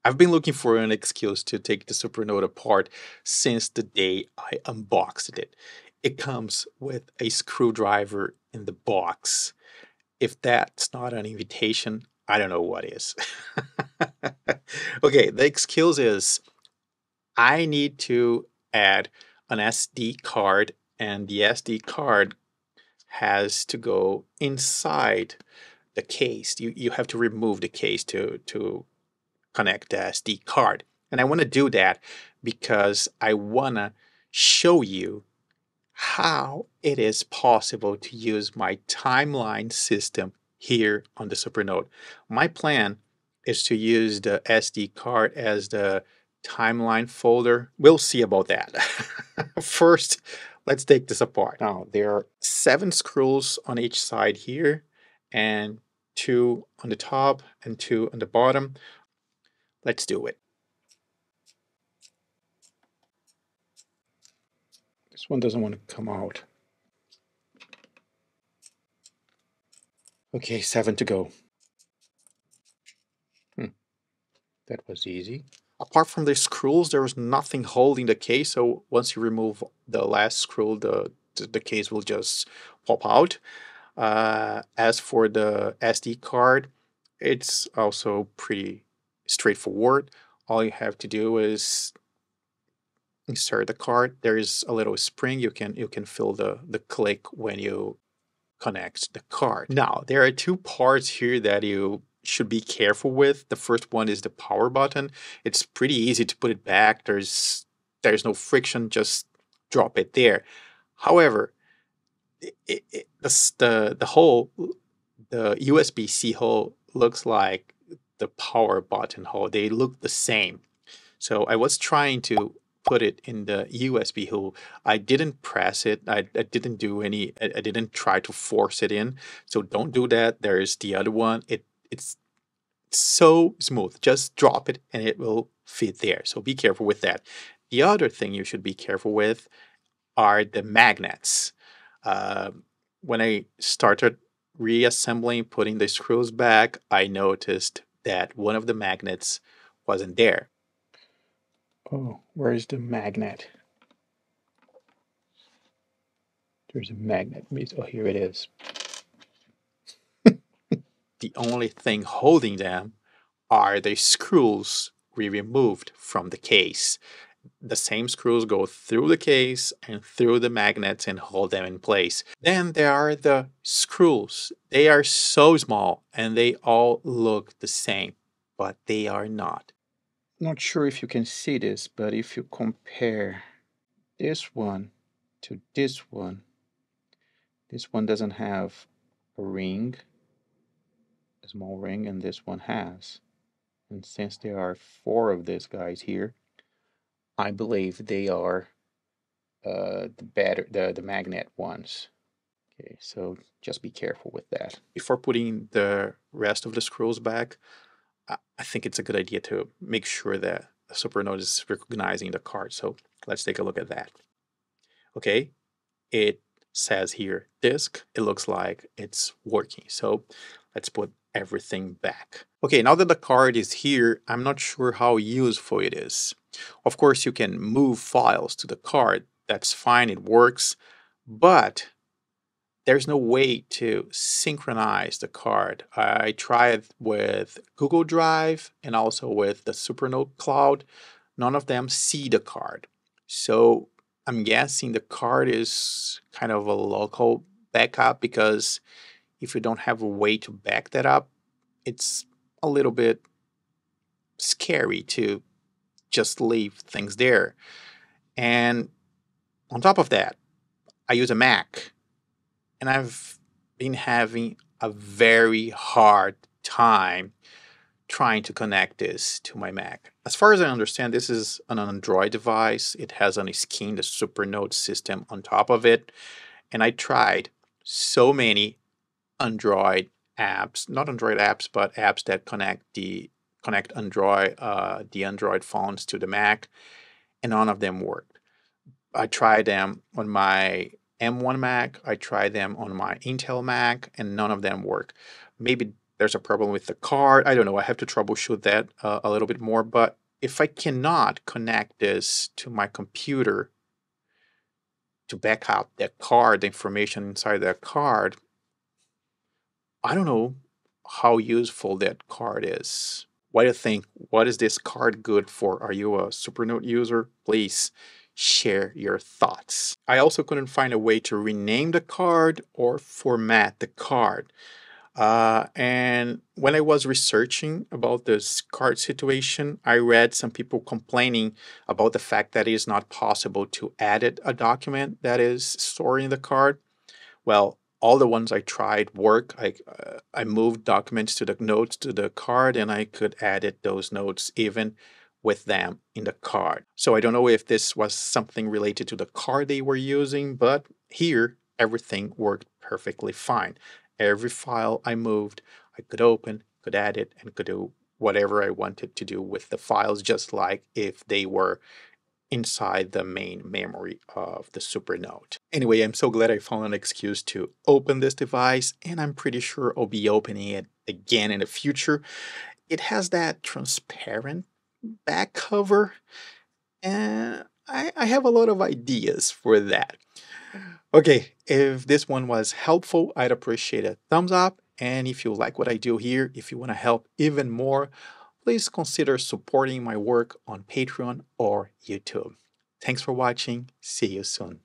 I've been looking for an excuse to take the Supernote apart since the day I unboxed it. It comes with a screwdriver in the box. If that's not an invitation, I don't know what is. Okay, the excuse is I need to add an SD card, and the SD card has to go inside the case. You have to remove the case to connect the SD card. And I want to do that because I want to show you how it is possible to use my timeline system here on the Supernote. My plan is to use the SD card as the timeline folder. We'll see about that. First, let's take this apart. Now, there are 7 screws on each side here, and 2 on the top and 2 on the bottom. Let's do it. This one doesn't want to come out. Okay, 7 to go. That was easy. Apart from the screws, there was nothing holding the case, so once you remove the last screw, the case will just pop out. As for the SD card, it's also pretty straightforward. All you have to do is insert the card. There is a little spring. You can feel the click when you connect the card. Now, there are 2 parts here that you should be careful with. The first one is the power button. It's pretty easy to put it back. There's no friction, just drop it there. However, the hole, the USB-C hole looks like the power button hole. They look the same. So I was trying to put it in the USB hole. I didn't press it. I didn't do any, I didn't try to force it in. So don't do that. There's the other one. It's so smooth. Just drop it and it will fit there. So be careful with that. The other thing you should be careful with are the magnets. When I started reassembling, putting the screws back, I noticed that one of the magnets wasn't there. Oh, where's the magnet? There's a magnet. Oh, here it is. The only thing holding them are the screws we removed from the case. The same screws go through the case and through the magnets and hold them in place. Then there are the screws. They are so small and they all look the same, but they are not. Not sure if you can see this, but if you compare this one to this one doesn't have a ring, a small ring, and this one has. And since there are 4 of these guys here, I believe they are the magnet ones. Okay, so just be careful with that. Before putting the rest of the screws back, I think it's a good idea to make sure that the Supernote is recognizing the card. So let's take a look at that. Okay, it says here disk. It looks like it's working. So let's put everything back. Okay, now that the card is here, I'm not sure how useful it is. Of course, you can move files to the card. That's fine, it works. But there's no way to synchronize the card. I tried with Google Drive and also with the Supernote Cloud. None of them see the card. So I'm guessing the card is kind of a local backup, because if you don't have a way to back that up, it's a little bit scary to just leave things there. And on top of that, I use a Mac, and I've been having a very hard time trying to connect this to my Mac. As far as I understand, this is an Android device. It has on its skin the Supernote system on top of it. And I tried so many Android apps, not Android apps, but apps that connect Android, the Android phones to the Mac, and none of them worked. I tried them on my M1 Mac, I tried them on my Intel Mac, and none of them work. Maybe there's a problem with the card. I don't know. I have to troubleshoot that a little bit more. But if I cannot connect this to my computer to back up that card, the information inside that card, I don't know how useful that card is. What do you think? What is this card good for? Are you a Supernote user? Please share your thoughts. I also couldn't find a way to rename the card or format the card. And when I was researching about this card situation, I read some people complaining about the fact that it is not possible to edit a document that is stored in the card. Well, all the ones I tried work. I moved documents to the notes to the card, and I could edit those notes even with them in the card. So I don't know if this was something related to the card they were using, but here everything worked perfectly fine. Every file I moved, I could open, could edit, and could do whatever I wanted to do with the files, just like if they were inside the main memory of the Supernote. Anyway, I'm so glad I found an excuse to open this device, and I'm pretty sure I'll be opening it again in the future. It has that transparent back cover, and I have a lot of ideas for that. Okay, if this one was helpful, I'd appreciate a thumbs up. And if you like what I do here, if you want to help even more, please consider supporting my work on Patreon or YouTube. Thanks for watching. See you soon.